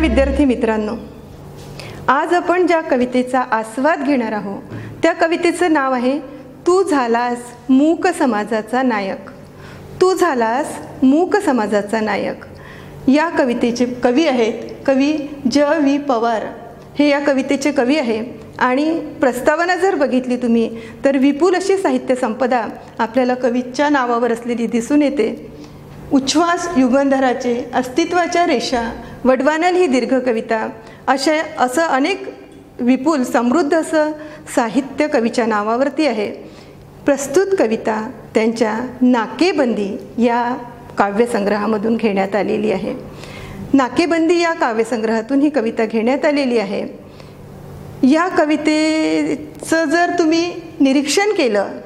विद्यार्थी मित्रांनो, आज आपण ज्या कवितेचा आस्वाद घेणार आहोत त्या कवितेचं नाव आहे तू झालास मूक समाजाचा नायक। तू झालास मूक समाजाचा नायक। या कवितेचे कवी आहेत कवी ज.वी. पवार। हे या कवितेचे कवी आहे आणि प्रस्तावना जर बघितली तुम्ही तर विपुल अशी साहित्य संपदा आपल्याला कवीच्या नावावर असलेली दिसून येते। उच्छ्वास युगंधराचे, अस्तित्वाच्या रेषा, वडवानल ही दीर्घ कविता, असं अनेक विपुल समृद्ध असं साहित्य कवीच्या नावावरती आहे। प्रस्तुत कविता त्यांच्या नाकेबंदी या काव्यसंग्रहामधून घेण्यात आलेली आहे। नाकेबंदी या काव्यसंग्रहातून ही कविता घेण्यात आलेली आहे। या कवितेचं जर तुम्ही निरीक्षण केलं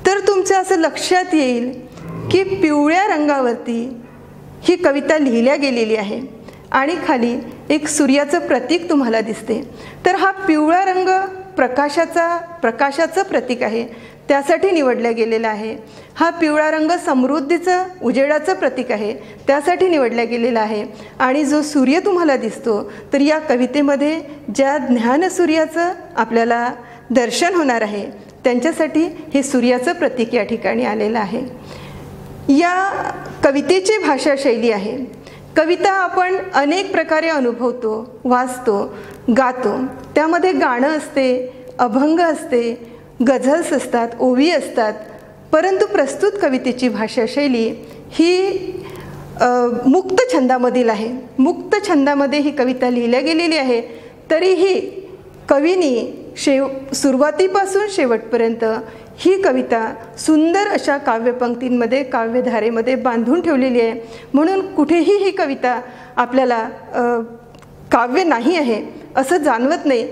तर तुमच्या असं लक्षात येईल की पिवळ्या रंगावरती ही कविता लिहिल्या गेलेली आहे आणि खाली एक सूर्याचं प्रतीक तुम्हाला दिसते। तर हा पिवळा रंग प्रकाशाचं प्रतीक आहे, त्यासाठी निवडला गेलेला आहे। हा पिवळा रंग समृद्धीचं, उजेडाचं प्रतीक आहे, त्यासाठी निवडला गेलेला आहे। आणि जो सूर्य तुम्हाला दिसतो तर या कवितेमध्ये ज्या ज्ञानसूर्याचं आपल्याला दर्शन होणार आहे त्यांच्यासाठी हे सूर्याचं प्रतीक या ठिकाणी आलेलं आहे। या कवितेची भाषाशैली आहे। कविता आपण अनेक प्रकारे अनुभवतो, वाचतो, गातो। त्यामध्ये गाणं असते, अभंग असते, गझल्स असतात, ओवी असतात। परंतु प्रस्तुत कवितेची भाषाशैली ही मुक्त छंदामधील आहे। मुक्त छंदामध्ये ही कविता लिहिल्या गेलेली आहे। तरीही कवीनी सुरुवातीपासून शेवटपर्यंत ही कविता सुंदर अशा काव्यपंक्तींमध्ये, काव्यधारेमध्ये बांधून ठेवलेली आहे। म्हणून कुठेही ही कविता आपल्याला काव्य नाही आहे असं जाणवत नाही।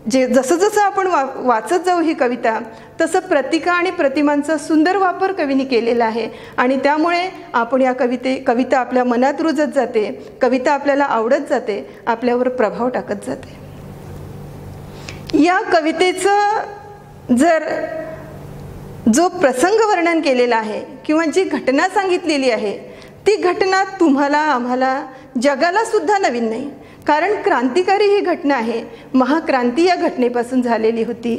जसं जसं आपण वाचत जाऊ ही कविता तसं प्रतिका आणि प्रतिमांचा सुंदर वापर कवीने केलेला आहे आणि त्यामुळे आपण या कविता आपल्या मनात रुजत जाते, कविता आपल्याला आवडत जाते, आपल्यावर प्रभाव टाकत जाते। या कवितेचं जर जो प्रसंग वर्णन केलेला आहे किंवा जी घटना सांगितलेली आहे ती घटना तुम्हाला, आम्हाला, जगाला सुद्धा नवीन नाही, कारण क्रांतिकारी ही घटना आहे। महाक्रांती या घटनेपासून झालेली होती।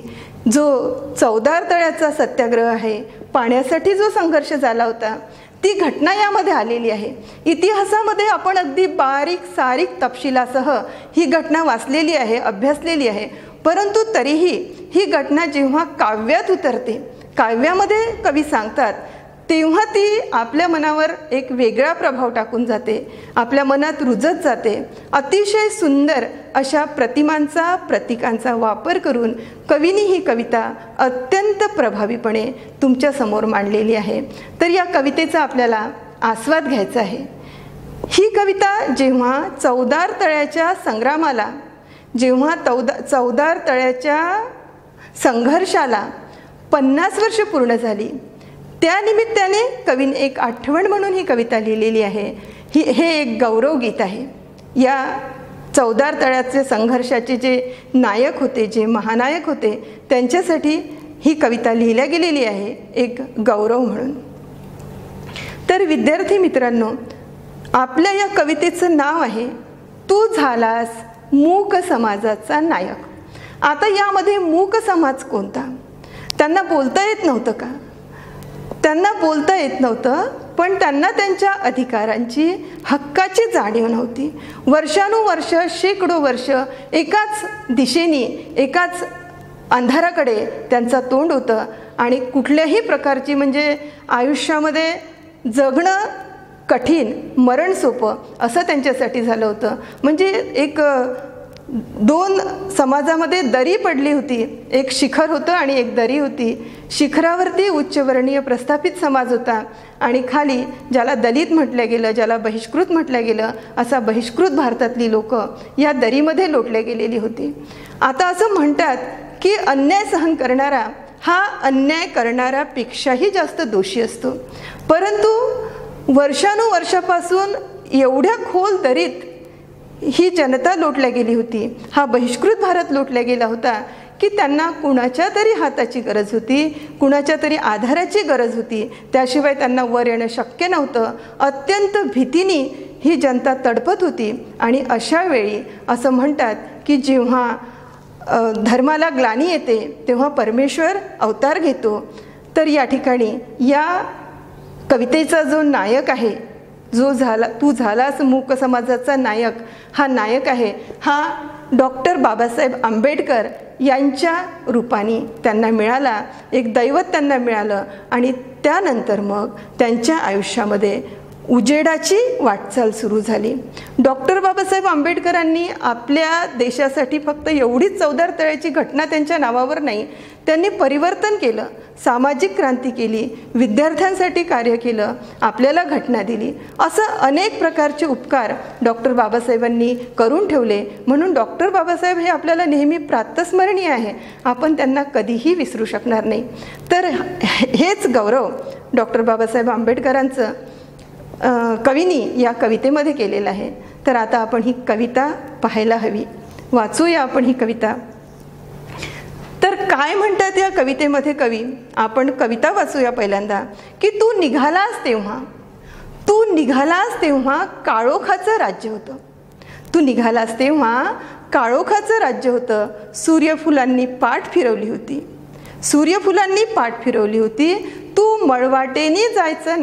जो चौदार तळ्याचा सत्याग्रह आहे, पाण्यासाठी जो संघर्ष झाला होता, ती घटना यामध्ये आलेली आहे। इतिहासामध्ये आपण अगदी बारीक सारीक तपशिलासह ही घटना वाचलेली आहे, अभ्यासलेली आहे। परंतु तरीही ही घटना जेव्हा काव्यात उतरते, काव्यामध्ये कवी सांगतात, तेव्हा ती आपल्या मनावर एक वेगळा प्रभाव टाकून जाते, आपल्या मनात रुजत जाते। अतिशय सुंदर अशा प्रतिमांचा, प्रतीकांचा वापर करून कवीनी ही कविता अत्यंत प्रभावीपणे तुमच्यासमोर मांडलेली आहे। तर या कवितेचा आपल्याला आस्वाद घ्यायचा आहे। ही कविता जेव्हा चौदार तळ्याच्या संग्रामाला, जेव्हा चौदार तळ्याच्या संघर्षाला 50 वर्ष पूर्ण झाली, त्या निमित्ताने कवीने एक आठवण म्हणून ही कविता लिहिलेली आहे। हे एक गौरवगीत आहे। या चौदार तळ्याचे संघर्षाचे जे नायक होते, जे महानायक होते, त्यांच्यासाठी ही कविता लिहिल्या गेलेली आहे, एक गौरव म्हणून। तर विद्यार्थी मित्रांनो, आपल्या या कवितेचं नाव आहे तू झालास मूक समाजाचा नायक। आता यामध्ये मूक समाज कोणता? त्यांना बोलता येत नव्हतं का? त्यांना बोलता येत नव्हतं, पण त्यांना त्यांच्या अधिकारांची, हक्काची जाणीव नव्हती। वर्षानुवर्ष, शेकडो वर्ष एकाच दिशेने, एकाच अंधाराकडे त्यांचं तोंड होतं आणि कुठल्याही प्रकारची, म्हणजे आयुष्यामध्ये जगणं कठीण, मरण सोपं असं त्यांच्यासाठी झालं होतं। म्हणजे एक दोन समाजामध्ये दरी पडली होती। एक शिखर होतं आणि एक दरी होती। शिखरावरती उच्चवर्णीय प्रस्थापित समाज होता आणि खाली ज्याला दलित म्हटलं गेलं, ज्याला बहिष्कृत म्हटलं गेलं, असा बहिष्कृत भारतातली लोक या दरीमध्ये लोटल्या गेलेली होती। आता असं म्हणतात की अन्याय सहन करणारा हा अन्याय करणाऱ्यापेक्षाही जास्त दोषी असतो। परंतु वर्षानुवर्षापासून एवढ्या खोल दरीत ही जनता लोटल्या गेली होती, हा बहिष्कृत भारत लोटला गेला होता की त्यांना कुणाच्या तरी हाताची गरज होती, कुणाच्या तरी आधाराची गरज होती, त्याशिवाय त्यांना वर येणं शक्य नव्हतं। अत्यंत भीतीने ही जनता तडपत होती आणि अशा वेळी असं म्हणतात की जेव्हा धर्माला ग्लानी येते तेव्हा परमेश्वर अवतार घेतो. तर या ठिकाणी या कवितेचा जो नायक आहे, जो तू झालास मूक समाजाचा नायक, हा नायक आहे हा डॉक्टर बाबासाहेब आंबेडकर यांच्या रूपाने त्यांना मिळाला. एक दैवत त्यांना मिळालं आणि त्यानंतर मग त्यांच्या आयुष्यामध्ये उजेडाची वाटचाल सुरू झाली. डॉक्टर बाबासाहेब आंबेडकरांनी आपल्या देशासाठी फक्त एवढीच चवदार तळ्याची घटना त्यांच्या नावावर नाही, त्यांनी परिवर्तन केलं, सामाजिक क्रांती केली, विद्यार्थ्यांसाठी कार्य केलं, आपल्याला घटना दिली. असं अनेक प्रकारचे उपकार डॉक्टर बाबासाहेबांनी करून ठेवले. म्हणून डॉक्टर बाबासाहेब हे आपल्याला नेहमी प्रातस्मरणीय आहे, आपण त्यांना कधीही विसरू शकणार नाही. तर हेच गौरव डॉक्टर बाबासाहेब आंबेडकरांचं कवीनी या कवितेमध्ये केलेलं आहे. तर आता आपण ही कविता पाहायला हवी, वाचूया आपण ही कविता. तर काय म्हणतात या कवितेमध्ये कवी? आपण कविता वाचूया पहिल्यांदा की तू निघालास तेव्हा काळोखाचं राज्य होतं. तू निघालास तेव्हा काळोखाचं राज्य होतं. सूर्यफुलांनी पाठ फिरवली होती. तू मळवाटेनी जायचं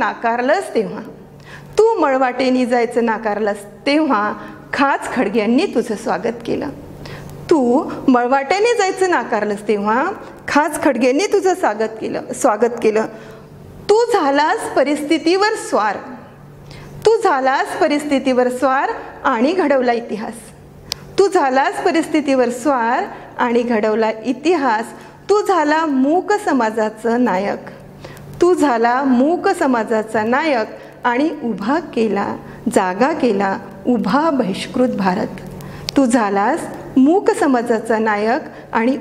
नाकारलंस तेव्हा खाच खडग्यांनी तुझं स्वागत केलं. तू झालास परिस्थितीवर स्वार आणि घडवला इतिहास. तू झाला मूक समाजाचा नायक आणि जागा केला उभा बहिष्कृत भारत. तू झालास मूक समाजाचा नायक आणि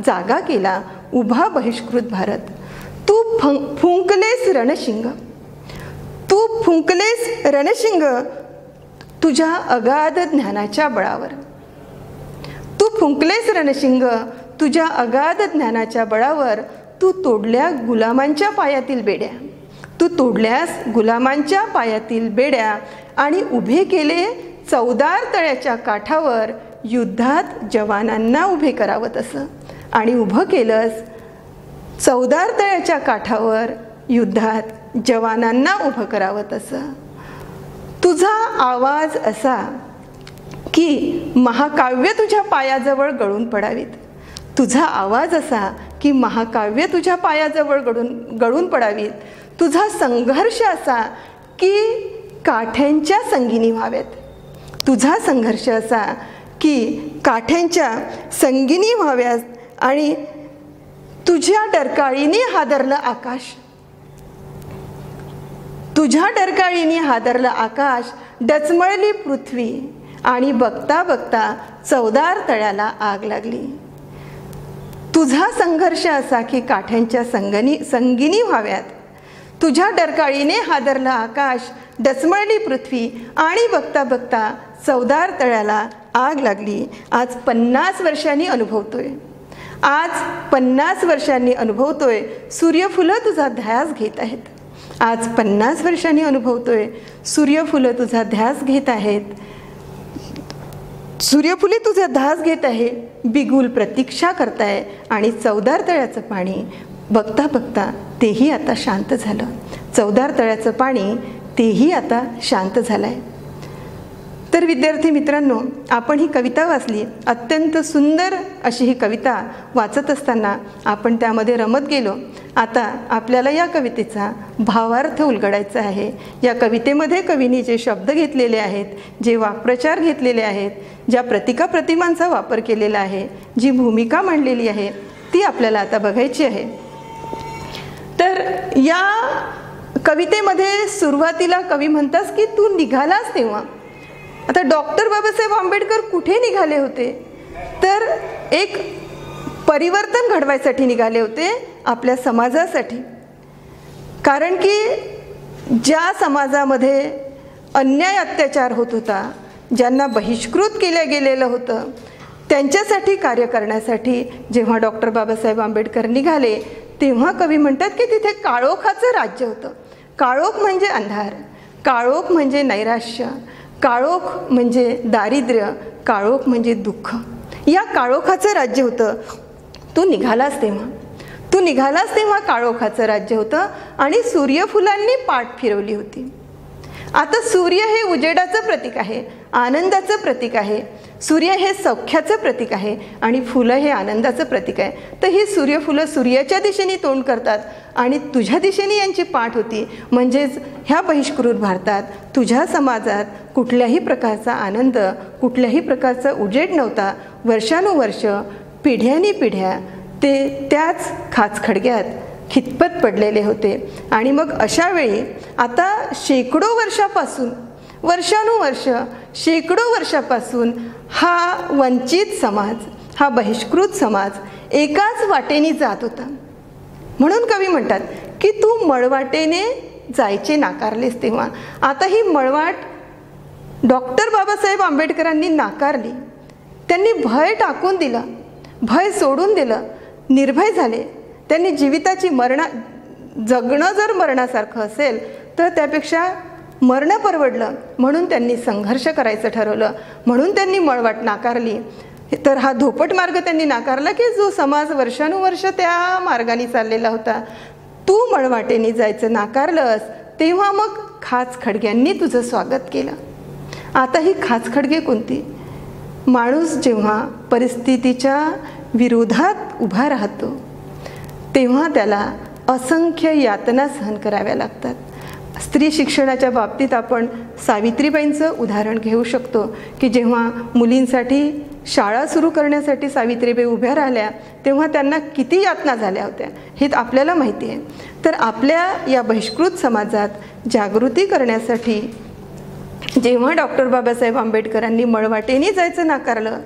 जागा केला उभा बहिष्कृत भारत. तू फुंकलेस रणशिंग तुझ्या अगाध ज्ञानाच्या बळावर. तू तोडल्यास गुलामांच्या पायातील बेड्या आणि उभे केले चवदार तळ्याच्या काठावर. युद्धात जवानांना उभे करावं तसं आणि उभं केलंस चवदार तळ्याच्या काठावर. युद्धात जवानांना उभं करावं तसं. तुझा आवाज असा की महाकाव्य तुझ्या पायाजवळ गळून पडावीत. तुझा संघर्ष असा की काठ्यांच्या संगिनी व्हाव्यात आणि तुझ्या डरकाळीने हादरलं आकाश. डचमळली पृथ्वी आणि बघता बघता चवदार तळ्याला आग लागली. तुझा संघर्ष असा की काठ्यांच्या संगिनी व्हाव्यात. तुझ्या डरकाळीने हादरलं आकाश, डचमळली पृथ्वी आणि बघता बघता चवदार तळ्याला आग लागली. आज 50 वर्षांनी अनुभवतोय सूर्यफुलं तुझा ध्यास घेत आहेत. सूर्यफुले तुझा ध्यास घेत आहे. बिगुल प्रतीक्षा करताय आणि चवदार तळ्याचं पाणी बघता बघता तेही आता शांत झालंय. तर विद्यार्थी मित्रांनो, आपण ही कविता वाचली. अत्यंत सुंदर अशी ही कविता वाचत असताना आपण त्यामध्ये रमत गेलो. आता आपल्याला या कवितेचा भावार्थ उलगडायचा आहे. या कवितेमध्ये कवीने जे शब्द घेतलेले आहेत, जे वाक्प्रचार घेतलेले आहेत, ज्या प्रतिमांचा वापर केलेला आहे, जी भूमिका मांडलेली आहे, ती आपल्याला आता बघायची आहे. तर या कवितेमध्ये सुरुवातीला कवी म्हणतात की तू निघालास तेव्हा. आता डॉक्टर बाबासाहेब आंबेडकर कुठे निघाले होते? तर एक परिवर्तन घडवायसाठी निघाले होते आपल्या समाजासाठी. कारण की ज्या समाजामध्ये अन्याय अत्याचार होत होता, ज्यांना बहिष्कृत केलं गेलेलं होतं, त्यांच्यासाठी कार्य करण्यासाठी जेव्हा डॉक्टर बाबासाहेब आंबेडकर निघाले तेव्हा कवी म्हणतात की तिथे काळोखाचं राज्य होतं. काळोख म्हणजे अंधार, काळोख म्हणजे नैराश्य, काळोख म्हणजे दारिद्र्य, काळोख म्हणजे दुःख. या काळोखाचं राज्य होतं. तू निघालास तेव्हा काळोखाचं राज्य होतं आणि सूर्यफुलांनी पाठ फिरवली होती. आता सूर्य हे उजेडाचं प्रतीक आहे, आनंदाचं प्रतीक आहे. सूर्य हे सौख्याचं प्रतीक आहे आणि फुलं हे आनंदाचं प्रतीक आहे. तर ही सूर्यफुलं सूर्याच्या दिशेने तोंड करतात आणि तुझ्या दिशेने यांची पाठ होती. म्हणजेच ह्या बहिष्कृत भारतात तुझ्या समाजात कुठल्याही प्रकारचा आनंद, कुठल्याही प्रकारचा उजेड नव्हता. वर्षानुवर्ष, पिढ्यानी पिढ्या ते त्याच खाचखडग्यात खितपत पडलेले होते. आणि मग अशा वेळी आता शेकडो वर्षापासून हा वंचित समाज, हा बहिष्कृत समाज एकाच वाटेने जात होता. म्हणून कवी म्हणतात की तू मळवाटेने जायचे नाकारलेस तेव्हा. आता ही मळवाट डॉक्टर बाबासाहेब आंबेडकरांनी नाकारली. त्यांनी भय टाकून दिलं, भय सोडून दिलं, निर्भय झाले. त्यांनी जीविताची जगणं जर मरणासारखं असेल तर त्यापेक्षा मरणं परवडलं, म्हणून त्यांनी संघर्ष करायचं ठरवलं. म्हणून त्यांनी मळवाट नाकारली. तर हा धोपट मार्ग त्यांनी नाकारला की जो समाज वर्षानुवर्ष त्या मार्गाने चाललेला होता. तू मळवाटेने जायचं नाकारलंस तेव्हा मग खाचखडग्यांनी तुझं स्वागत केलं. आता ही खाचखडगे कोणती? माणूस जेव्हा परिस्थितीच्या विरोधात उभा राहतो तेव्हा त्याला असंख्य यातना सहन कराव्या लागतात. स्त्री शिक्षणाच्या बाबतीत आपण सावित्रीबाईंचं उदाहरण घेऊ शकतो की जेव्हा मुलींसाठी शाळा सुरू करण्यासाठी सावित्रीबाई उभ्या राहिल्या तेव्हा त्यांना किती यातना झाल्या होत्या हे आपल्याला माहिती आहे. तर आपल्या या बहिष्कृत समाजात जागृती करण्यासाठी जेव्हा डॉक्टर बाबासाहेब आंबेडकरांनी मळवाटेने जायचं नाकारलं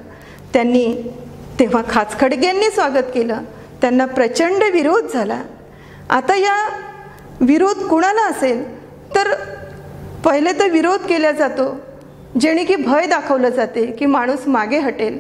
तेव्हा खाचखडग्यांनी स्वागत केलं. त्यांना प्रचंड विरोध झाला. आता या विरोध कुणाला असेल तर पहिले तर विरोध केला जातो जेणे की भय दाखवलं जाते की माणूस मागे हटेल.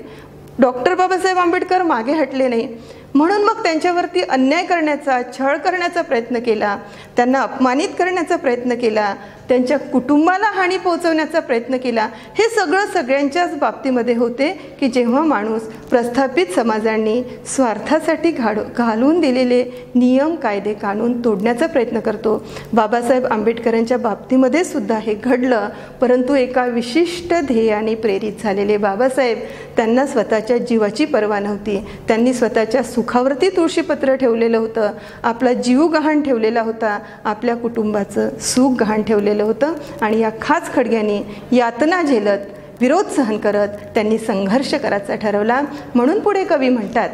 डॉक्टर बाबासाहेब आंबेडकर मागे हटले नाही, म्हणून मग त्यांच्यावरती अन्याय करण्याचा, छळ करण्याचा प्रयत्न केला, त्यांना अपमानित करण्याचा प्रयत्न केला, त्यांच्या कुटुंबाला हानी पोहोचवण्याचा प्रयत्न केला. हे सगळं सगळ्यांच्याच बाबतीमध्ये होते की जेव्हा माणूस प्रस्थापित समाजांनी स्वार्थासाठी घालून दिलेले नियम, कायदे, कानून तोडण्याचा प्रयत्न करतो. बाबासाहेब आंबेडकरांच्या बाबतीमध्ये सुद्धा हे घडलं. परंतु एका विशिष्ट ध्येयाने प्रेरित झालेले बाबासाहेब, त्यांना स्वतःच्या जीवाची पर्वा नव्हती. त्यांनी स्वतःच्या सुखावरती तुळशीपत्र ठेवलेलं होतं, आपला जीव गहाण ठेवलेला होता, आपल्या कुटुंबाचं सुख गहाण ठेवलेलं होतं. आणि या खाचखडग्यांनी यातना झेलत, विरोध सहन करत त्यांनी संघर्ष करायचा ठरवला. म्हणून पुढे कवी म्हणतात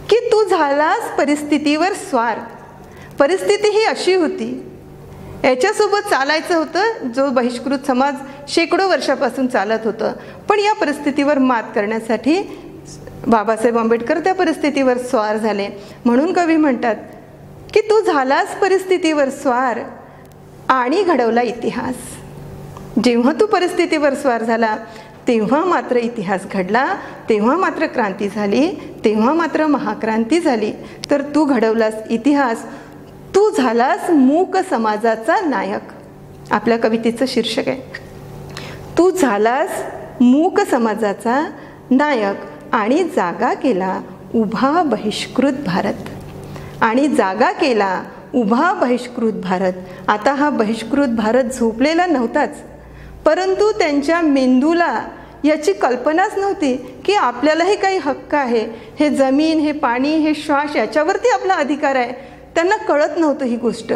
की तू झालास परिस्थितीवर स्वार. परिस्थिती ही अशी होती, याच्यासोबत चालायचं होतं जो बहिष्कृत समाज शेकडो वर्षापासून चालत होतं. पण या परिस्थितीवर मात करण्यासाठी बाबासाहेब आंबेडकर त्या परिस्थितीवर स्वार झाले. म्हणून कवी म्हणतात की तू झालास परिस्थितीवर स्वार आणि घडवला इतिहास. जेव्हा तू परिस्थितीवर स्वार झाला तेव्हा मात्र इतिहास घडला, तेव्हा मात्र क्रांती झाली, तेव्हा मात्र महाक्रांती झाली. तर तू घडवलास इतिहास, तू झालास मूक समाजाचा नायक. आपल्या कवितेचं शीर्षक आहे, तू झालास मूक समाजाचा नायक आणि जागा केला उभा बहिष्कृत भारत. आणि जागा केला उभा बहिष्कृत भारत. आता हा बहिष्कृत भारत झोपलेला नव्हताच, परंतु त्यांच्या मेंदूला याची कल्पनाच नव्हती की आपल्यालाही काही हक्क आहे, हे जमीन, हे पाणी, हे श्वास याच्यावरती आपला अधिकार आहे. त्यांना कळत नव्हतं ही गोष्ट.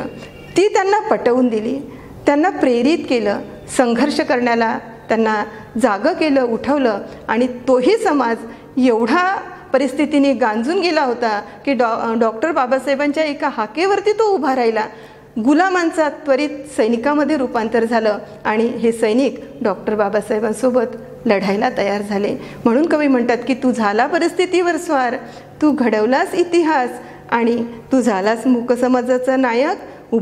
ती त्यांना पटवून दिली, त्यांना प्रेरित केलं, संघर्ष करण्याला त्यांना जागं केलं, उठवलं. आणि तोही समाज एवढा परिस्थितीने गांजून गेला होता की डॉक्टर बाबासाहेबांच्या एका हाकेवरती तो उभा राहिला. गुलामांचा त्वरित सैनिकामध्ये रूपांतर झालं आणि हे सैनिक डॉक्टर बाबासाहेबांसोबत लढायला तयार झाले. म्हणून कवी म्हणतात की तू झाला परिस्थितीवर स्वार, तू घडवलास इतिहास आणि तू झालास मूक समाजाचा नायक,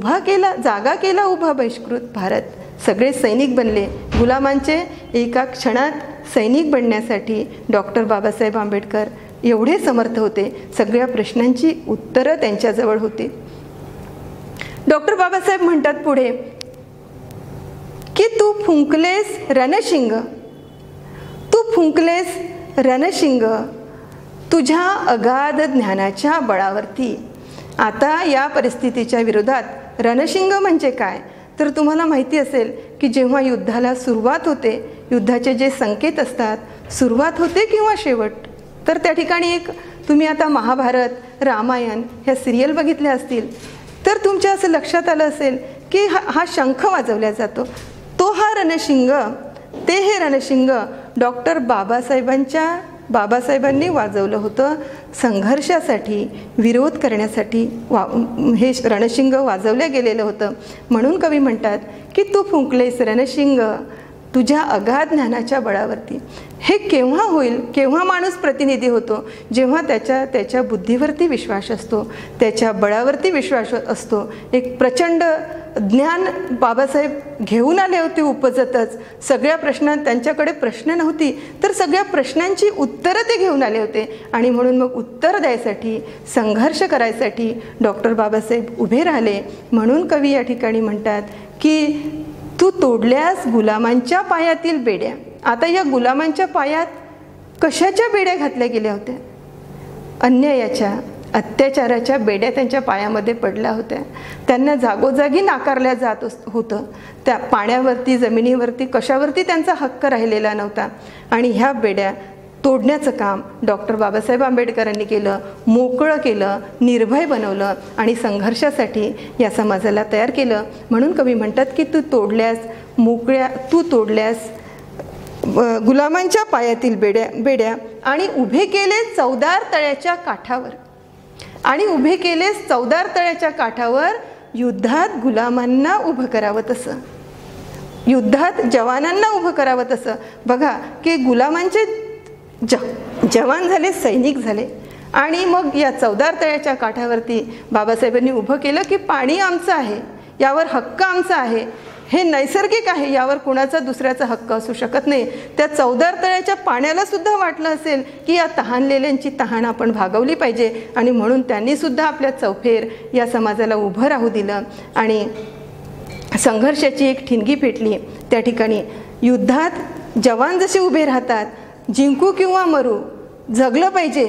जागा केला उभा बहिष्कृत भारत. सगळे सैनिक बनले. गुलामांचे एका क्षणात सैनिक बनण्यासाठी डॉक्टर बाबासाहेब आंबेडकर एवढे समर्थ होते. सगळ्या प्रश्नांची उत्तरं त्यांच्याजवळ होती. डॉक्टर बाबासाहेब म्हणतात पुढे की तू फुंकलेस रणशिंग, तू फुंकलेस रणशिंग तुझ्या अगाध ज्ञानाच्या बळावरती. आता या परिस्थितीच्या विरोधात रणशिंग म्हणजे काय तर तुम्हाला माहिती असेल की जेव्हा युद्धाला सुरुवात होते, युद्धाचे जे संकेत असतात, सुरुवात होते किंवा शेवट, तर त्या ठिकाणी एक तुम्ही आता महाभारत, रामायण ह्या सिरियल बघितल्या असतील तर तुमच्या असं लक्षात आलं असेल की हा शंख वाजवला जातो. तो हा रणशिंग, ते हे रणशिंग डॉक्टर बाबासाहेबांनी वाजवलं होतं. संघर्षासाठी, विरोध करण्यासाठी हे रणशिंग वाजवलं गेलेलं होतं. म्हणून कवी म्हणतात की तू फुंकलेस रणशिंग तुझ्या अगाध ज्ञानाच्या बळावरती. हे केव्हा होईल, केव्हा माणूस प्रतिनिधी होतो, जेव्हा त्याच्या बुद्धीवरती विश्वास असतो, त्याच्या बळावरती विश्वास असतो. एक प्रचंड ज्ञान बाबासाहेब घेऊन आले होते उपजतच. सगळ्या प्रश्नांत त्यांच्याकडे प्रश्न नव्हती तर सगळ्या प्रश्नांची उत्तरं ते घेऊन आले होते. आणि म्हणून मग उत्तर द्यायसाठी, संघर्ष करायसाठी डॉक्टर बाबासाहेब उभे राहिले. म्हणून कवी या ठिकाणी म्हणतात की तू तोडल्यास गुलामांच्या पायातील बेड्या. आता या गुलामांच्या पायात कशाच्या बेड्या घातल्या गेल्या होत्या? अन्यायाच्या, अत्याचाराच्या बेड्या त्यांच्या पायामध्ये पडल्या होत्या. त्यांना जागोजागी नाकारल्या जात होतं. त्या पाण्यावरती, जमिनीवरती, कशावरती त्यांचा हक्क राहिलेला नव्हता. आणि ह्या बेड्या तोडण्याचं काम डॉक्टर बाबासाहेब आंबेडकरांनी केलं, मोकळं केलं, निर्भय बनवलं आणि संघर्षासाठी या समाजाला तयार केलं. म्हणून कवी म्हणतात की तू तोडल्यास गुलामांच्या पायातील बेड्या आणि उभे केले चवदार तळ्याच्या काठावर. आणि उभे केलेस चवदार तळ्याच्या काठावर युद्धात गुलामांना उभं करावं तसं, युद्धात जवानांना उभं करावं तसं. बघा की गुलामांचे जवान झाले, सैनिक झाले. आणि मग या चवदार तळ्याच्या काठावरती बाबासाहेबांनी उभं केलं की पाणी आमचं आहे, यावर हक्क आमचा आहे, हे नैसर्गिक आहे, यावर कुणाचा दुसऱ्याचा हक्क असू शकत नाही. त्या चवदार तळ्याच्या पाण्याला सुद्धा वाटलं असेल की या तहानलेल्यांची तहान आपण भागवली पाहिजे. आणि म्हणून त्यांनी सुद्धा आपल्या चौफेर या समाजाला उभं राहू दिलं आणि संघर्षाची एक ठिणगी पेटली. त्या ठिकाणी युद्धात जवान जसे उभे राहतात, जिंकू किंवा मरू, जगलं पाहिजे,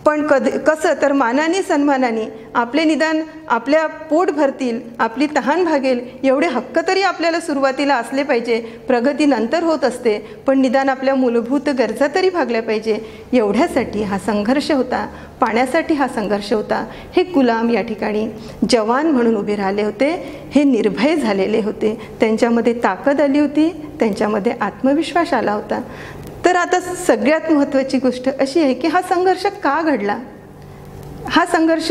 पण कसं तर मानाने सन्मानाने. आपले निदान आपल्या पोट भरतील, आपली तहान भागेल एवढे हक्क तरी आपल्याला सुरुवातीला असले पाहिजे. प्रगती नंतर होत असते, पण निदान आपल्या मूलभूत गरजा तरी भागल्या पाहिजे. एवढ्यासाठी हा संघर्ष होता, पाण्यासाठी हा संघर्ष होता. हे गुलाम या ठिकाणी जवान म्हणून उभे राहिले होते, हे निर्भय झालेले होते. त्यांच्यामध्ये ताकद आली होती, त्यांच्यामध्ये आत्मविश्वास आला होता. तर आता सगळ्यात महत्त्वाची गोष्ट अशी आहे की हा संघर्ष का घडला? हा संघर्ष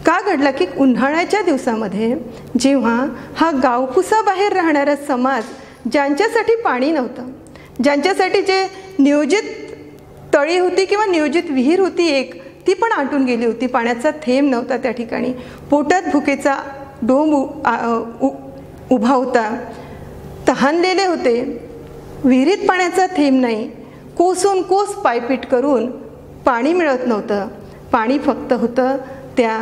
का घडला की उन्हाळ्याच्या दिवसामध्ये जेव्हा हा गावकुसाबाहेर राहणारा समाज, ज्यांच्यासाठी पाणी नव्हतं, ज्यांच्यासाठी जे नियोजित तळी होती किंवा नियोजित विहीर होती एक, ती पण आटून गेली होती, पाण्याचा थेंब नव्हता त्या ठिकाणी, पोटात भुकेचा डोंब उभा होता, तहानलेले होते, विहिरीत पाण्याचा थेंब नाही, कोसून कोस पायपीट करून पाणी मिळत नव्हतं. पाणी फक्त होतं त्या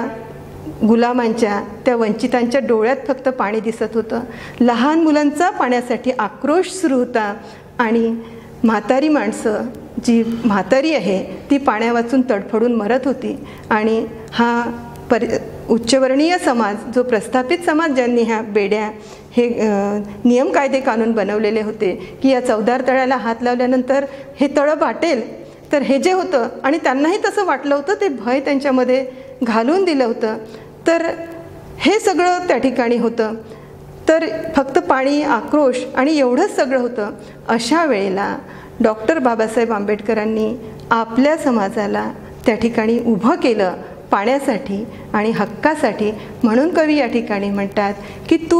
गुलामांच्या, त्या वंचितांच्या डोळ्यात फक्त पाणी दिसत होतं. लहान मुलांचा पाण्यासाठी आक्रोश सुरू होता आणि म्हातारी माणसं, जी म्हातारी आहे ती पाण्या वाचून तडफडून मरत होती. आणि हा उच्चवर्णीय समाज, जो प्रस्थापित समाज, ज्यांनी ह्या बेड्या, हे नियम कायदे कानून बनवलेले होते की या चवदार तळ्याला हात लावल्यानंतर हे तळं वाटेल, तर हे जे होतं आणि त्यांनाही तसं वाटलं होतं, ते भय त्यांच्यामध्ये घालून दिलं होतं. तर हे सगळं त्या ठिकाणी होतं. तर फक्त पाणी, आक्रोश आणि एवढंच सगळं होतं. अशा वेळेला डॉक्टर बाबासाहेब आंबेडकरांनी आपल्या समाजाला त्या ठिकाणी उभं केलं पाण्यासाठी आणि हक्कासाठी. म्हणून कवी या ठिकाणी म्हणतात की तू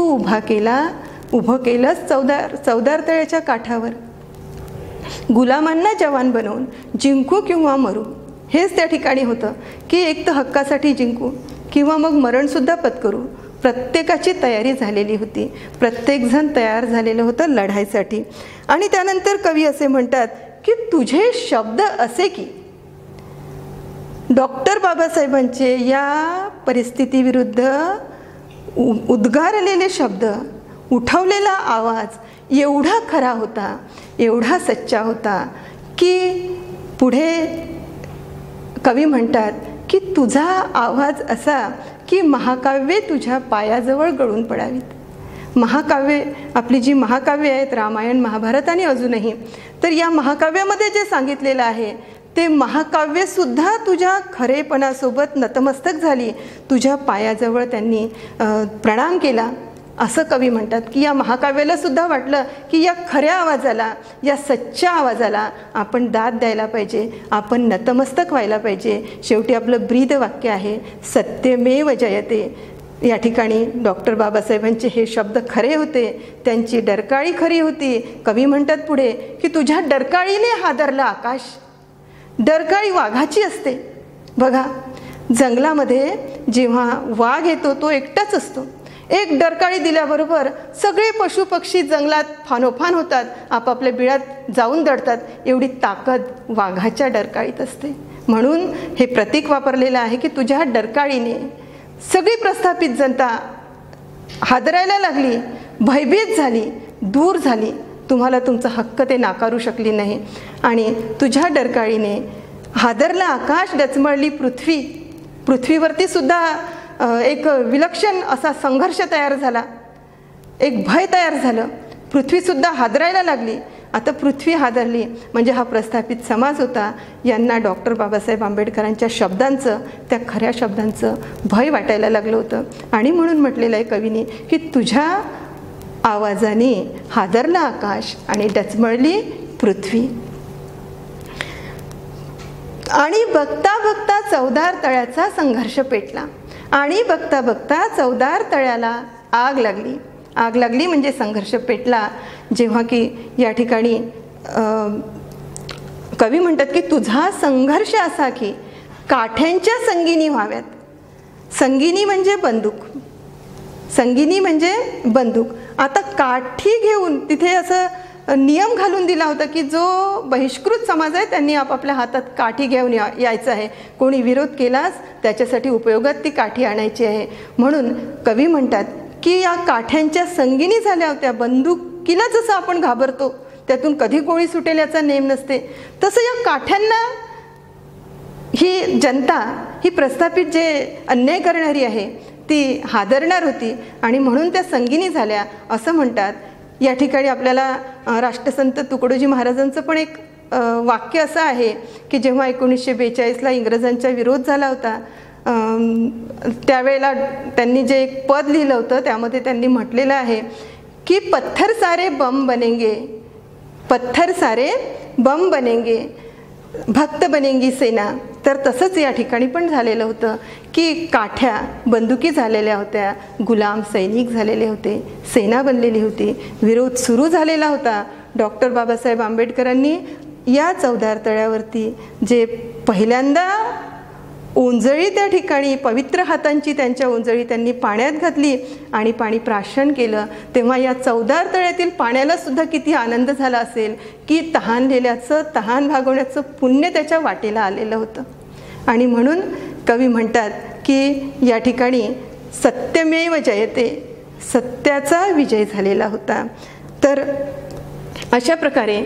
उभं केलंस चवदार तळ्याच्या काठावर, गुलामांना जवान बनवून, जिंकू किंवा मरू. हेच त्या ठिकाणी होतं की एक तर हक्कासाठी जिंकू किंवा मग मरणसुद्धा पत्करू. प्रत्येकाची तयारी झालेली होती, प्रत्येकजण तयार झालेलं होतं लढाईसाठी. आणि त्यानंतर कवी असे म्हणतात की तुझे शब्द असे की, डॉक्टर बाबासाहेबांचे या परिस्थितीविरुद्ध उद्गारलेले शब्द, उठवलेला आवाज एवढा खरा होता, एवढा सच्चा होता की पुढे कवी म्हणतात की तुझा आवाज असा की महाकाव्ये तुझ्या पायाजवळ गळून पडावीत. महाकाव्ये, आपली जी महाकाव्ये आहेत, रामायण, महाभारत आणि अजूनही, तर या महाकाव्यामध्ये जे सांगितलेलं आहे ते महाकाव्यसुद्धा तुझ्या खरेपणासोबत नतमस्तक झाली, तुझ्या पायाजवळ त्यांनी प्रणाम केला. असं कवी म्हणतात की या महाकाव्याला सुद्धा वाटलं की या खऱ्या आवाजाला, या सच्च्या आवाजाला आपण दाद द्यायला पाहिजे, आपण नतमस्तक व्हायला पाहिजे. शेवटी आपलं ब्रीद वाक्य आहे, सत्यमेव जयते. या ठिकाणी डॉक्टर बाबासाहेबांचे हे शब्द खरे होते, त्यांची डरकाळी खरी होती. कवी म्हणतात पुढे की तुझ्या डरकाळीने हादरला आकाश. डरकाळी वाघाची असते बघा. जंगलामध्ये जेव्हा वाघ येतो तो एकटाच असतो. एक डरकाळी दिल्याबरोबर सगळे पशुपक्षी जंगलात फानोफान होतात, आपापल्या बिळात जाऊन दडतात. एवढी ताकद वाघाच्या डरकाळीत असते. म्हणून हे प्रतीक वापरलेलं आहे की तुझ्या डरकाळीने सगळी प्रस्थापित जनता हादरायला लागली, भयभीत झाली, दूर झाली. तुम्हाला तुमचा हक्क ते नाकारू शकली नाही. आणि तुझ्या डरकाळीने हादरला आकाश, डचमळली पृथ्वी. पृथ्वीवरती सुद्धा एक विलक्षण असा संघर्ष तयार झाला, एक भय तयार झालं. पृथ्वीसुद्धा हादरायला लागली. आता पृथ्वी हादरली म्हणजे हा प्रस्थापित समाज होता. यांना डॉक्टर बाबासाहेब आंबेडकरांच्या शब्दांचं, त्या खऱ्या शब्दांचं भय वाटायला लागलं होतं. आणि म्हणून म्हटलेलं आहे कवीने की तुझ्या आवाजाने हादरला आकाश आणि डचमळली पृथ्वी. आणि बघता बघता चवदार तळ्याचा संघर्ष पेटला. आणि बघता बघता चवदार तळ्याला आग लागली. आग लागली म्हणजे संघर्ष पेटला. जेव्हा की या ठिकाणी कवी म्हणतात की तुझा संघर्ष असा की काठ्यांच्या संगिनी व्हाव्यात. संगिनी म्हणजे बंदूक, संगिनी म्हणजे बंदूक. आता काठी घेऊन तिथे असं नियम घालून दिला होता की जो बहिष्कृत समाज आहे त्यांनी आपापल्या हातात काठी घेऊन यायचं आहे. कोणी विरोध केलास त्याच्यासाठी उपयोगात ती काठी आणायची आहे. म्हणून कवी म्हणतात की या काठ्यांच्या संगिनी झाल्या होत्या. बंदुकीला जसं आपण घाबरतो, त्यातून कधी गोळी सुटेल याचा नेम नसते, तसं या काठ्यांना ही जनता, ही प्रस्थापित जे अन्याय करणारी आहे ती हादरणार होती. आणि म्हणून त्या संगिनी झाल्या असं म्हणतात. या ठिकाणी आपल्याला राष्ट्रसंत तुकडोजी महाराजांचं पण एक वाक्य असं आहे की जेव्हा 1942ला इंग्रजांचा विरोध झाला होता, त्यावेळेला त्यांनी जे एक पद लिहिलं होतं त्यामध्ये त्यांनी म्हटलेलं आहे की पत्थर सारे बम बनेंगे, पत्थर सारे बम बनेंगे, भक्त बनेंगी सेना. तर तसंच या ठिकाणी पण झालेलं होतं की काठ्या बंदुकी झालेल्या होत्या, गुलाम सैनिक झालेले होते, सेना बनलेली होती, विरोध सुरू झालेला होता. डॉक्टर बाबासाहेब आंबेडकरांनी या चवदार तळ्यावरती जे पहिल्यांदा ओंजळी, त्या ठिकाणी पवित्र हातांची त्यांच्या ओंजळी त्यांनी पाण्यात घातली आणि पाणी प्राशन केलं, तेव्हा या चवदार तळ्यातील पाण्याला सुद्धा किती आनंद झाला असेल की तहानलेल्याचं तहान भागवण्याचं पुण्य त्याच्या वाटेला आलेलं होतं. आणि म्हणून कवी म्हणतात की या ठिकाणी सत्यमेव जयते, सत्याचा विजय झालेला होता. तर अशा प्रकारे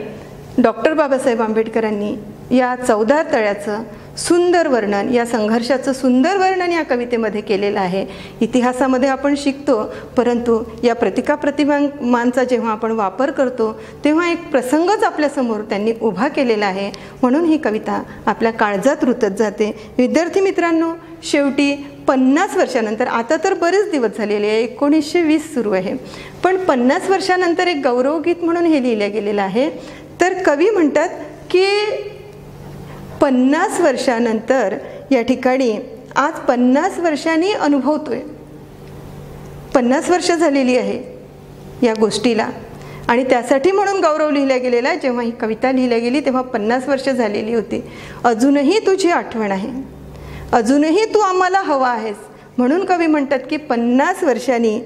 डॉक्टर बाबासाहेब आंबेडकरांनी या चवदार तळ्याचं सुंदर वर्णन, या संघर्षाचं सुंदर वर्णन या कवितेमध्ये केलेलं आहे. इतिहासामध्ये आपण शिकतो, परंतु या प्रतिमांचा जेव्हा आपण वापर करतो तेव्हा एक प्रसंगच आपल्यासमोर त्यांनी उभा केलेला आहे. म्हणून ही कविता आपल्या काळजात रुतत जाते. विद्यार्थी मित्रांनो, शेवटी 50 वर्षानंतर, आता तर बरेच दिवस झालेले आहे, 1920 सुरू आहे, पण 50 वर्षानंतर एक गौरवगीत म्हणून हे लिहिलं गेलेलं आहे. तर कवी म्हणतात की 50 वर्षानंतर या ठिकाणी आज 50 वर्षांनी अनुभवतोय. 50 वर्ष झालेली आहे या गोष्टीला आणि त्यासाठी म्हणून गौरव लिहिला गेलेला आहे. जेव्हा ही कविता लिहिली गेली तेव्हा 50 वर्ष झालेली होती. अजूनही तुझी आठवण आहे, अजूनही तू आम्हाला हवा आहेस. म्हणून कवी म्हणतात की 50 वर्षांनी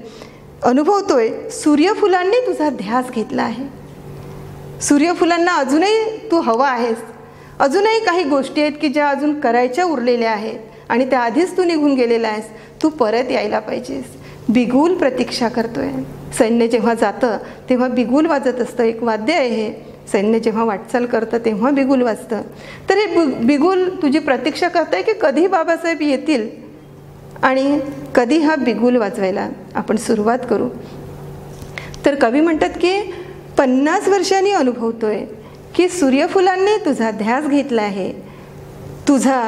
अनुभवतोय, सूर्यफुलांनी तुझा ध्यास घेतला आहे. सूर्यफुलांना अजूनही तू हवा आहेस. अजूनही काही गोष्टी आहेत की ज्या अजून करायच्या उरलेल्या आहेत आणि त्या आधीच तू निघून गेलेला आहेस. तू परत यायला पाहिजेस. बिगुल प्रतीक्षा करतोय. सैन्य जेव्हा जातं तेव्हा बिगुल वाजत असतं, एक वाद्य आहे हे. सैन्य जेव्हा वाटचाल करतं तेव्हा बिगुल वाजतं. तर हे बिगुल तुझी प्रतीक्षा करतंय की कधी बाबासाहेब येतील आणि कधी हा बिगुल वाजवायला आपण सुरुवात करू. तर कवी म्हणतात की 50 वर्षांनी अनुभवतोय की सूर्यफुलांनी तुझा ध्यास घेतला आहे, तुझा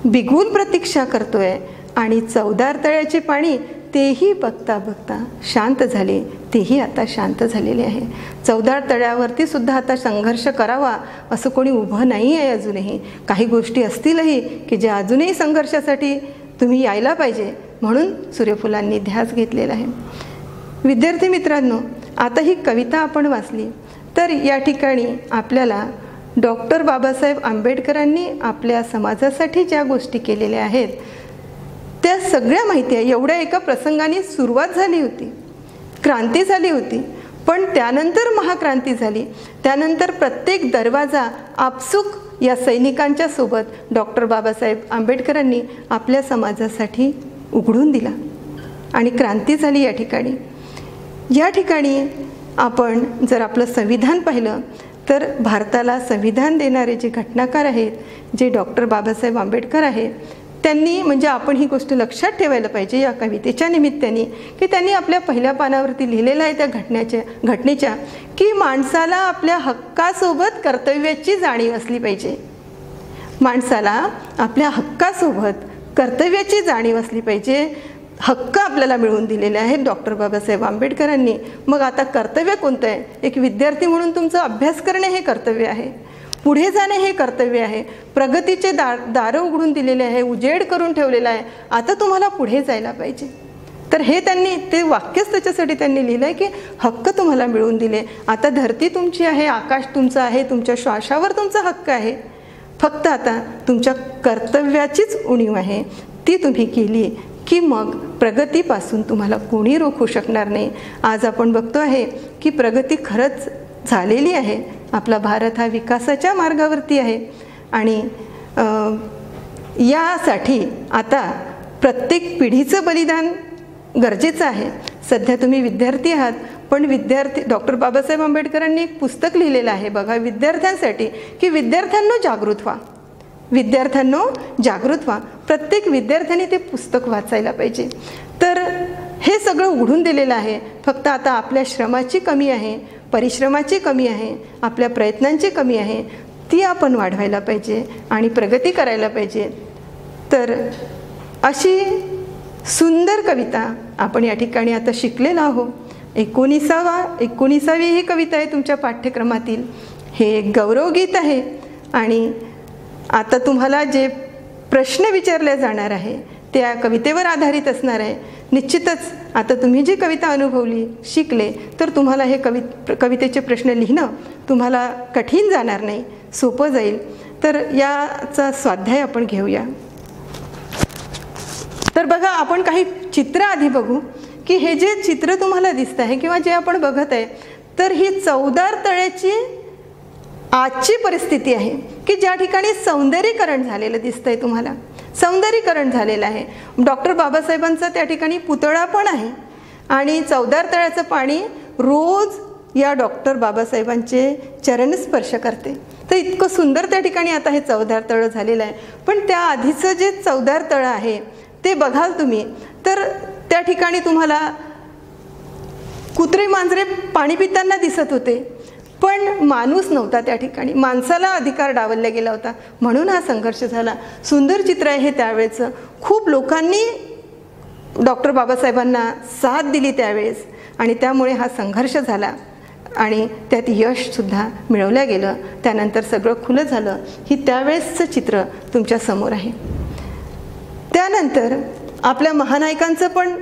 बिगुल प्रतीक्षा करतोय आणि चवदार तळ्याचे पाणी तेही बघता बघता शांत झाले, तेही आता शांत झालेले आहे. चवदार तळ्यावरती सुद्धा आता संघर्ष करावा असं कोणी उभं नाही आहे अजूनही. काही गोष्टी असतीलही की ज्या अजूनही संघर्षासाठी तुम्ही यायला पाहिजे, म्हणून सूर्यफुलांनी ध्यास घेतलेला आहे. विद्यार्थी मित्रांनो, आता ही कविता आपण वाचली तर या ठिकाणी आपल्याला डॉक्टर बाबासाहेब आंबेडकरांनी आपल्या समाजासाठी ज्या गोष्टी केलेल्या आहेत त्या सगळ्या माहिती आहे. एवढ्या एका प्रसंगाने सुरुवात झाली होती, क्रांती झाली होती, पण त्यानंतर महाक्रांती झाली. त्यानंतर प्रत्येक दरवाजा आपसूक या सैनिकांच्या सोबत डॉक्टर बाबासाहेब आंबेडकरांनी आपल्या समाजासाठी उघडून दिला आणि क्रांती झाली या ठिकाणी. या ठिकाणी आपण जर आपलं संविधान पाहिलं तर भारताला संविधान देणारे जे घटनाकार आहेत, जे डॉक्टर बाबासाहेब आंबेडकर आहेत, त्यांनी म्हणजे आपण ही गोष्ट लक्षात ठेवायला पाहिजे या कवितेच्या निमित्ताने की त्यांनी आपल्या पहिल्या पानावरती लिहिलेलं आहे त्या घटनेच्या की माणसाला आपल्या हक्कासोबत कर्तव्याची जाणीव असली पाहिजे. माणसाला आपल्या हक्कासोबत कर्तव्याची जाणीव असली पाहिजे. हक्क आपल्याला मिळवून दिलेले आहेत डॉक्टर बाबासाहेब आंबेडकरांनी. मग आता कर्तव्य कोणतं आहे? एक विद्यार्थी म्हणून तुमचं अभ्यास करणे हे कर्तव्य आहे, पुढे जाणे हे कर्तव्य आहे. प्रगतीचे दारं उघडून दिलेले आहे, उजेड करून ठेवलेला आहे. आता तुम्हाला पुढे जायला पाहिजे. तर हे त्यांनी ते वाक्यच त्याच्यासाठी त्यांनी लिहिलं आहे की हक्क तुम्हाला मिळवून दिले. आता धरती तुमची आहे, आकाश तुमचं आहे, तुमच्या श्वासावर तुमचा हक्क आहे. फक्त आता तुमच्या कर्तव्याचीच उणीव आहे, ती तुम्ही केली की मग प्रगतीपासून तुम्हाला कोणी रोखू शकणार नाही. आज आपण बघतो आहे की प्रगती खरंच झालेली आहे. आपला भारत हा विकासाच्या मार्गावरती आहे आणि यासाठी आता प्रत्येक पिढीचं बलिदान गरजेचं आहे. सध्या तुम्ही विद्यार्थी आहात, पण डॉक्टर बाबासाहेब आंबेडकरांनी एक पुस्तक लिहिलेलं आहे बघा विद्यार्थ्यांसाठी की विद्यार्थ्यांनो जागृत व्हा, विद्यार्थ्यांनो जागृत व्हा. प्रत्येक विद्यार्थ्याने ते पुस्तक वाचायला पाहिजे. तर हे सगळं उघडून दिलेलं आहे. फक्त आता आपल्या श्रमाची कमी आहे, परिश्रमाची कमी आहे, आपल्या प्रयत्नांची कमी आहे, ती आपण वाढवायला पाहिजे आणि प्रगती करायला पाहिजे. तर अशी सुंदर कविता आपण या ठिकाणी आता शिकलेलो आहोत. 19वी ही कविता आहे तुमच्या पाठ्यक्रमातील. हे एक गौरवगीत आहे आणि आता तुम्हाला जे प्रश्न विचारले जाणार आहे त्या कवितेवर आधारित असणार आहे. निश्चितच आता तुम्ही जी कविता अनुभवली, शिकले, तर तुम्हाला हे कवितेचे प्रश्न लिहिणं तुम्हाला कठीण जाणार नाही, सोपं जाईल. तर याचा स्वाध्याय आपण घेऊया. तर बघा, आपण काही चित्र आधी बघू की हे जे चित्र तुम्हाला दिसत आहे किंवा जे आपण बघत आहे, तर ही चवदार तळ्याची आजची परिस्थिती आहे की ज्या ठिकाणी सौंदर्यीकरण झालेलं दिसतंय तुम्हाला. सौंदर्यीकरण झालेलं आहे. डॉक्टर बाबासाहेबांचा त्या ठिकाणी पुतळा पण आहे आणि चवदार तळ्याचं पाणी रोज या डॉक्टर बाबासाहेबांचे चरणस्पर्श करते. तर इतकं सुंदर त्या ठिकाणी आता हे चवदार तळं झालेलं आहे. पण त्या आधीचं जे चवदार तळं आहे ते बघाल तुम्ही तर त्या ठिकाणी तुम्हाला कुत्रे मांजरे पाणी पिताना दिसत होते, पण माणूस नव्हता त्या ठिकाणी. माणसाला अधिकार डावलला गेला होता, म्हणून हा संघर्ष झाला. सुंदर चित्र आहे हे त्यावेळेचं. खूप लोकांनी डॉक्टर बाबासाहेबांना साथ दिली त्यावेळेस आणि त्यामुळे हा संघर्ष झाला आणि त्यात यशसुद्धा मिळवलं गेलं. त्यानंतर सगळं खुलं झालं. ही त्यावेळेसचं चित्र तुमच्या समोर आहे. त्यानंतर आपल्या महानायकांचं पण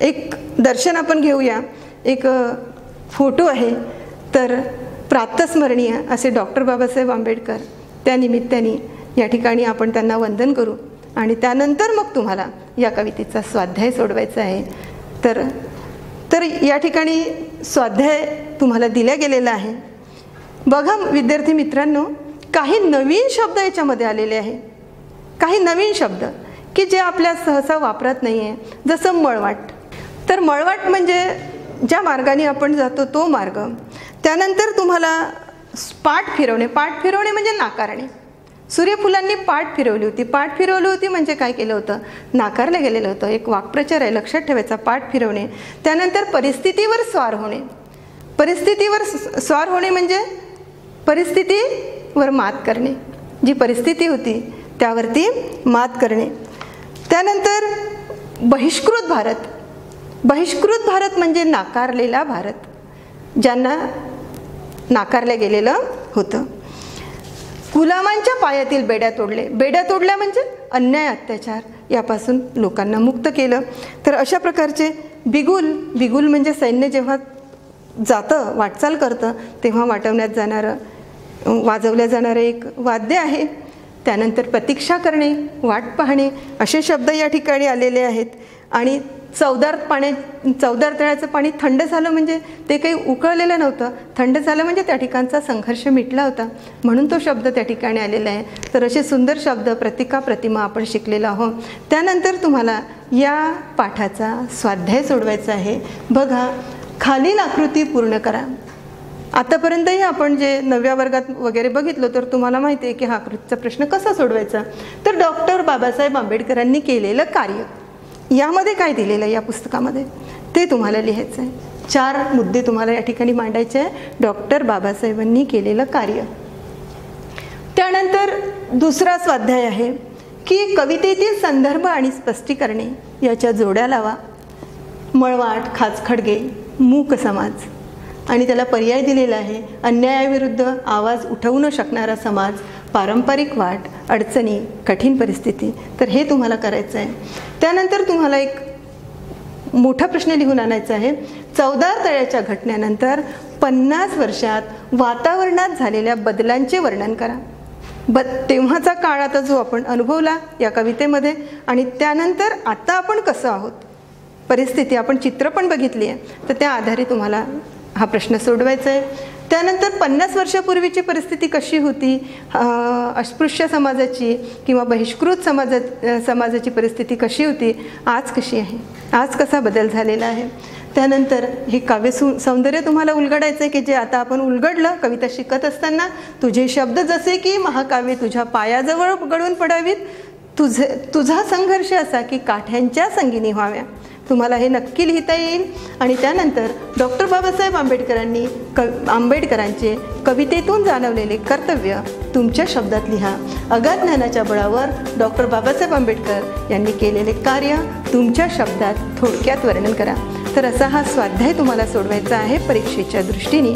एक दर्शन आपण घेऊया. एक फोटो आहे. तर प्रातस्मरणीय असे डॉक्टर बाबासाहेब आंबेडकर, त्या निमित्ताने या ठिकाणी आपण त्यांना वंदन करू आणि त्यानंतर मग तुम्हाला या कवितेचा स्वाध्याय सोडवायचा आहे. तर या ठिकाणी स्वाध्याय तुम्हाला दिला गेलेला आहे. बघा विद्यार्थी मित्रांनो, काही नवीन शब्द याच्यामध्ये आलेले आहे. काही नवीन शब्द की जे आपल्या सहसा वापरत नाही आहे. जसं मळवाट. तर मळवाट म्हणजे ज्या मार्गाने आपण जातो तो मार्ग. त्यानंतर तुम्हाला पाठ फिरवणे. पाठ फिरवणे म्हणजे नाकारणे. सूर्यफुलांनी पाठ फिरवली होती. पाठ फिरवली होती म्हणजे काय केलं होतं? नाकारलं गेलेलं होतं. एक वाक्प्रचार आहे, लक्षात ठेवायचा. पाठ फिरवणे. त्यानंतर परिस्थितीवर स्वार होणे. परिस्थितीवर स्वार होणे म्हणजे परिस्थितीवर मात करणे. जी परिस्थिती होती त्यावरती मात करणे. त्यानंतर बहिष्कृत भारत. बहिष्कृत भारत म्हणजे नाकारलेला भारत, ज्यांना नाकारलं गेलेलं होतं. गुलामांच्या पायातील बेड्या तोडले. बेड्या तोडल्या म्हणजे अन्याय अत्याचार यापासून लोकांना मुक्त केलं. तर अशा प्रकारचे बिगुल. बिगुल म्हणजे सैन्य जेव्हा जातं, वाटचाल करतं, तेव्हा वाजवल्या जाणारं एक वाद्य आहे. त्यानंतर प्रतीक्षा करणे, वाट पाहणे, असे शब्द या ठिकाणी आलेले आहेत. आणि चवदार तळ्याचं पाणी थंड झालं म्हणजे ते काही उकळलेलं नव्हतं. थंड झालं म्हणजे त्या ठिकाणचा संघर्ष मिटला होता, म्हणून तो शब्द त्या ठिकाणी आलेला आहे. तर असे सुंदर शब्द, प्रतिका, प्रतिमा आपण शिकलेलो आहोत. त्यानंतर तुम्हाला या पाठाचा स्वाध्याय सोडवायचा आहे. बघा, खालील आकृती पूर्ण करा. आतापर्यंतही आपण जे 9व्या वर्गात वगैरे बघितलं तर तुम्हाला माहिती आहे की हा आकृतीचा प्रश्न कसा सोडवायचा. तर डॉक्टर बाबासाहेब आंबेडकरांनी केलेलं कार्य, यामध्ये काय दिलेलं आहे या पुस्तकामध्ये ते तुम्हाला लिहायचं आहे. 4 मुद्दे तुम्हाला या ठिकाणी मांडायचे आहे. डॉक्टर बाबासाहेबांनी केलेलं कार्य. त्यानंतर दुसरा स्वाध्याय आहे की कवितेतील संदर्भ आणि स्पष्टीकरणे याच्या जोड्या लावा. मळवाट, खाचखडगे, मूक समाज, आणि त्याला पर्याय दिलेला आहे. अन्यायाविरुद्ध आवाज उठवू न शकणारा समाज, पारंपरिक वाट, अडचणी, कठीण परिस्थिती. तर हे तुम्हाला करायचं आहे. त्यानंतर तुम्हाला एक मोठा प्रश्न लिहून आणायचा आहे. चवदार तळ्याच्या घटनेनंतर 50 वर्षात वातावरणात झालेल्या बदलांचे वर्णन करा. तेव्हाचा काळ आता जो आपण अनुभवला या कवितेमध्ये, आणि त्यानंतर आता आपण कसं आहोत, परिस्थिती आपण चित्र पण बघितली आहे, तर त्या आधारे तुम्हाला हा प्रश्न सोडवायचा आहे. त्यानंतर 50 वर्षापूर्वीची परिस्थिती कशी होती, अस्पृश्य समाजाची किंवा बहिष्कृत समाजाची परिस्थिती कशी होती, आज कशी आहे, आज कसा बदल झालेला आहे. त्यानंतर हे काव्य सौंदर्य तुम्हाला उलगडायचं आहे की जे आता आपण उलगडलं कविता शिकत असताना. तुझे शब्द जसे की महाकाव्य तुझ्या पायाजवळ गळून पडावीत, तुझा संघर्ष असा की काठ्यांच्या संगिनी व्हाव्या. तुम्हाला हे नक्की लिहिता येईल. आणि त्यानंतर डॉक्टर बाबासाहेब आंबेडकरांचे कवितेतून जाणवलेले कर्तव्य तुमच्या शब्दात लिहा. अगाध ज्ञानाच्या बळावर डॉक्टर बाबासाहेब आंबेडकर यांनी केलेले कार्य तुमच्या शब्दात थोडक्यात वर्णन करा. तर असा हा स्वाध्याय तुम्हाला सोडवायचा आहे परीक्षेच्या दृष्टीने.